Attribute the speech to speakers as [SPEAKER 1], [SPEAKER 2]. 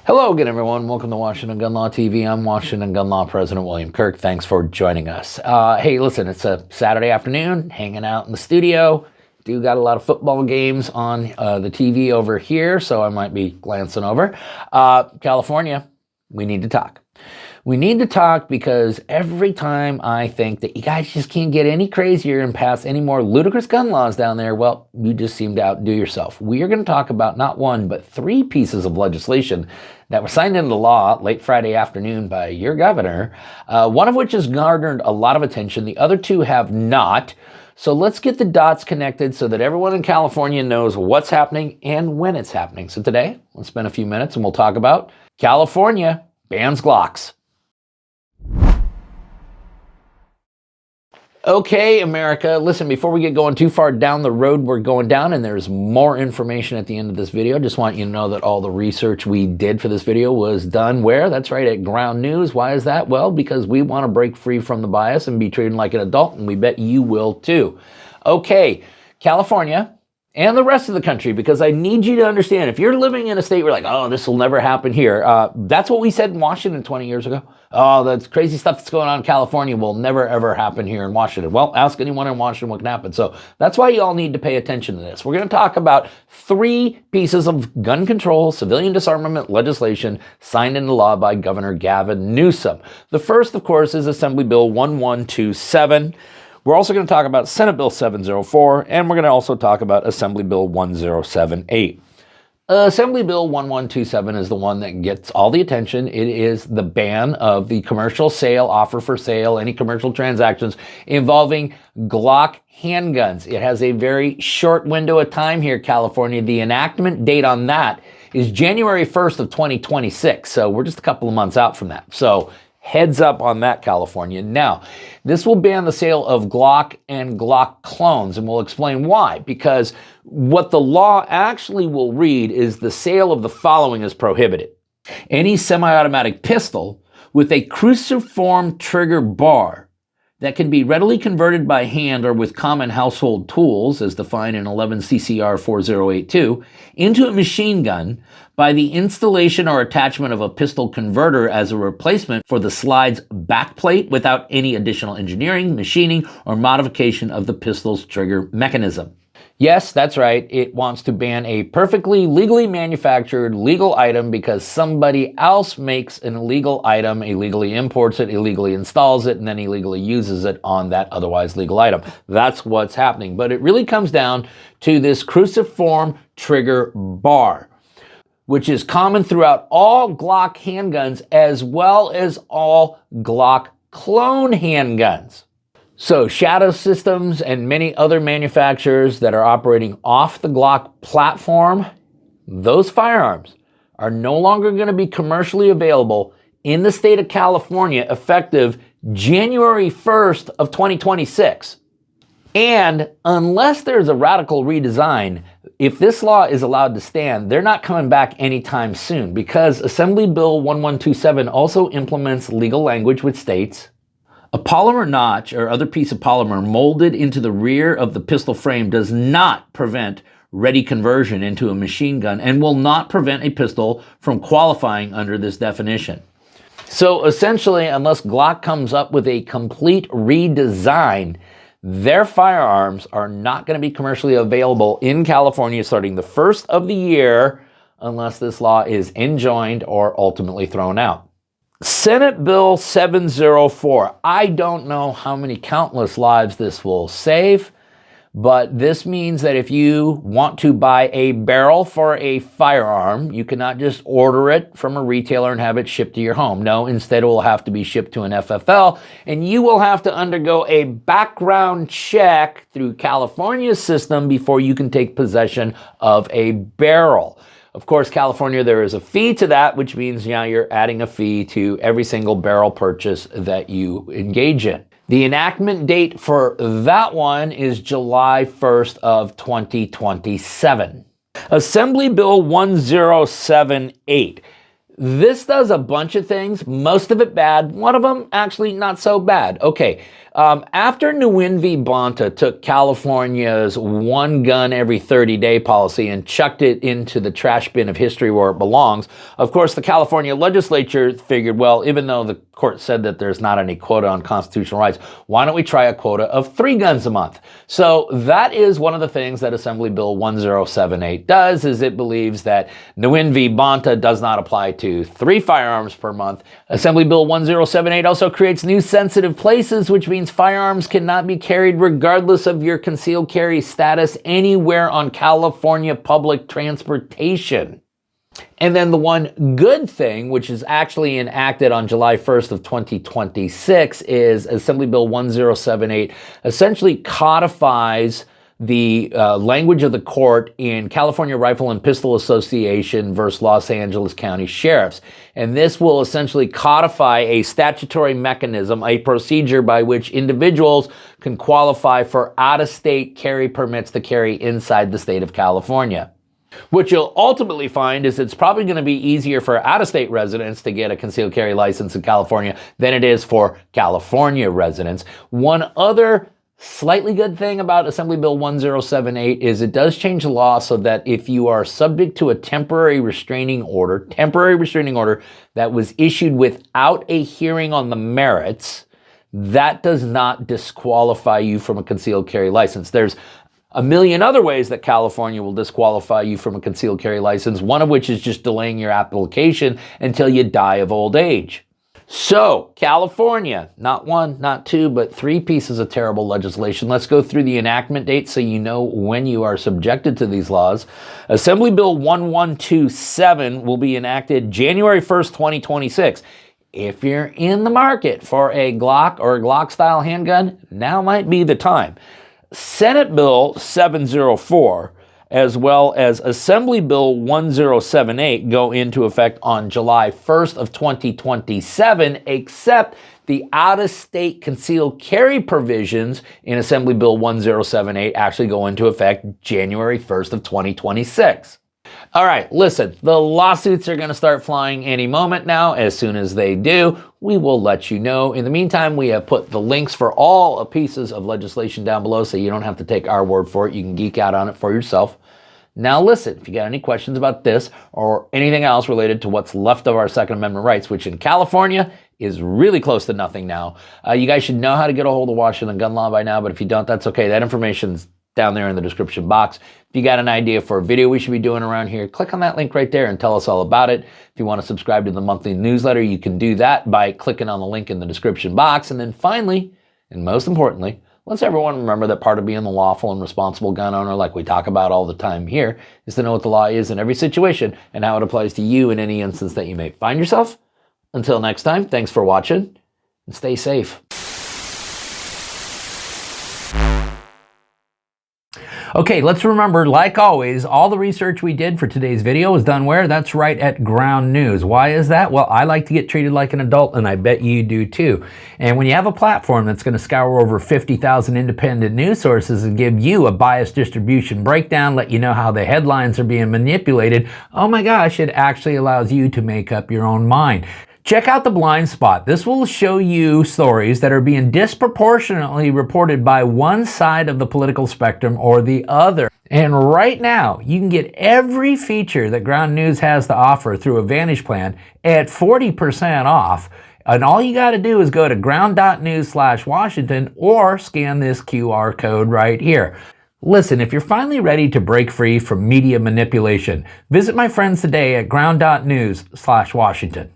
[SPEAKER 1] Hello again, everyone. Welcome to Washington Gun Law TV. I'm Washington Gun Law President William Kirk. Thanks for joining us. Hey, listen, it's a Saturday afternoon, hanging out in the studio. Do got a lot of football games on the TV over here, so I might be glancing over. California, we need to talk. We need to talk because every time I think that you guys just can't get any crazier and pass any more ludicrous gun laws down there, well, you just seem to outdo yourself. We are going to talk about not one, but three pieces of legislation that were signed into law late Friday afternoon by your governor, one of which has garnered a lot of attention. The other two have not. So let's get the dots connected so that everyone in California knows what's happening and when it's happening. So today, let's spend a few minutes and we'll talk about California bans Glocks. Okay, America, listen, before we get going too far down the road we're going down, and there's more information at the end of this video, just want you to know that all the research we did for this video was done where? That's right, at GroundNews. Why is that? Well, because we want to break free from the bias and be treated like an adult, and we bet you will too. Okay, California and the rest of the country, because I need you to understand, if you're living in a state where like, oh, this will never happen here, that's what we said in Washington 20 years ago. Oh, that's crazy stuff that's going on in California will never, ever happen here in Washington. Well, ask anyone in Washington what can happen. So that's why you all need to pay attention to this. We're going to talk about three pieces of gun control, civilian disarmament legislation signed into law by Governor Gavin Newsom. The first, of course, is Assembly Bill 1127. We're also going to talk about Senate Bill 704, and we're going to also talk about Assembly Bill 1078. Assembly Bill 1127 is the one that gets all the attention. It is the ban of the commercial sale, offer for sale, any commercial transactions involving Glock handguns. It has a very short window of time here, California. The enactment date on that is January 1st of 2026. So we're just a couple of months out from that. So heads up on that, California. Now, this will ban the sale of Glock and Glock clones, and we'll explain why. Because what the law actually will read is the sale of the following is prohibited. Any semi-automatic pistol with a cruciform trigger bar that can be readily converted by hand or with common household tools, as defined in 11 CCR 4082, into a machine gun by the installation or attachment of a pistol converter as a replacement for the slide's backplate without any additional engineering, machining, or modification of the pistol's trigger mechanism. Yes, that's right. It wants to ban a perfectly legally manufactured legal item because somebody else makes an illegal item, illegally imports it, illegally installs it, and then illegally uses it on that otherwise legal item. That's what's happening. But it really comes down to this cruciform trigger bar, which is common throughout all Glock handguns as well as all Glock clone handguns. So Shadow Systems and many other manufacturers that are operating off the Glock platform, those firearms are no longer going to be commercially available in the state of California effective January 1st of 2026. And unless there's a radical redesign, if this law is allowed to stand, they're not coming back anytime soon, because Assembly Bill 1127 also implements legal language which states, a polymer notch or other piece of polymer molded into the rear of the pistol frame does not prevent ready conversion into a machine gun and will not prevent a pistol from qualifying under this definition. So essentially, unless Glock comes up with a complete redesign, their firearms are not going to be commercially available in California starting the first of the year unless this law is enjoined or ultimately thrown out. Senate Bill 704. I don't know how many countless lives this will save, but this means that if you want to buy a barrel for a firearm, you cannot just order it from a retailer and have it shipped to your home. No, instead it will have to be shipped to an FFL, and you will have to undergo a background check through California's system before you can take possession of a barrel. Of course, California, there is a fee to that, which means now you're adding a fee to every single barrel purchase that you engage in. The enactment date for that one is July 1st of 2027. Assembly Bill 1078. This does a bunch of things, most of it bad, one of them actually not so bad. Okay, after Nguyen v. Bonta took California's one gun every 30-day policy and chucked it into the trash bin of history where it belongs, of course the California legislature figured, well, even though the court said that there's not any quota on constitutional rights, why don't we try a quota of 3 guns a month? So that is one of the things that Assembly Bill 1078 does, is it believes that Nguyen v. Bonta does not apply to 3 firearms per month. Assembly Bill 1078 also creates new sensitive places, which means firearms cannot be carried regardless of your concealed carry status anywhere on California public transportation. And then the one good thing, which is actually enacted on July 1st of 2026, is Assembly Bill 1078 essentially codifies the language of the court in California Rifle and Pistol Association versus Los Angeles County Sheriffs. And this will essentially codify a statutory mechanism, a procedure by which individuals can qualify for out-of-state carry permits to carry inside the state of California. What you'll ultimately find is it's probably going to be easier for out-of-state residents to get a concealed carry license in California than it is for California residents. One other slightly good thing about Assembly Bill 1078 is it does change the law so that if you are subject to a temporary restraining order that was issued without a hearing on the merits, that does not disqualify you from a concealed carry license. There's a million other ways that California will disqualify you from a concealed carry license, one of which is just delaying your application until you die of old age. So, California, not 1, not 2, but 3 pieces of terrible legislation. Let's go through the enactment date so you know when you are subjected to these laws. Assembly Bill 1127 will be enacted January 1st, 2026. If you're in the market for a Glock or a Glock-style handgun, now might be the time. Senate Bill 704 as well as Assembly Bill 1078 go into effect on July 1st of 2027, except the out-of-state concealed carry provisions in Assembly Bill 1078 actually go into effect January 1st of 2026. All right, listen, the lawsuits are going to start flying any moment now. As soon as they do, we will let you know. In the meantime, we have put the links for all pieces of legislation down below so you don't have to take our word for it. You can geek out on it for yourself. Now listen, if you got any questions about this or anything else related to what's left of our Second Amendment rights, which in California is really close to nothing now, you guys should know how to get a hold of Washington gun law by now, but if you don't, that's okay. That information's down there in the description box. If you got an idea for a video we should be doing around here, click on that link right there and tell us all about it. If you want to subscribe to the monthly newsletter, you can do that by clicking on the link in the description box. And then finally, and most importantly, let's everyone remember that part of being the lawful and responsible gun owner, like we talk about all the time here, is to know what the law is in every situation and how it applies to you in any instance that you may find yourself. Until next time, thanks for watching and stay safe. Okay, let's remember, like always, all the research we did for today's video was done where? That's right, at GroundNews. Why is that? Well, I like to get treated like an adult, and I bet you do too. And when you have a platform that's going to scour over 50,000 independent news sources and give you a biased distribution breakdown, let you know how the headlines are being manipulated, oh my gosh, it actually allows you to make up your own mind. Check out the blind spot. This will show you stories that are being disproportionately reported by one side of the political spectrum or the other. And right now, you can get every feature that GroundNews has to offer through a Vantage Plan at 40% off. And all you got to do is go to ground.news/Washington or scan this QR code right here. Listen, if you're finally ready to break free from media manipulation, visit my friends today at ground.news/Washington.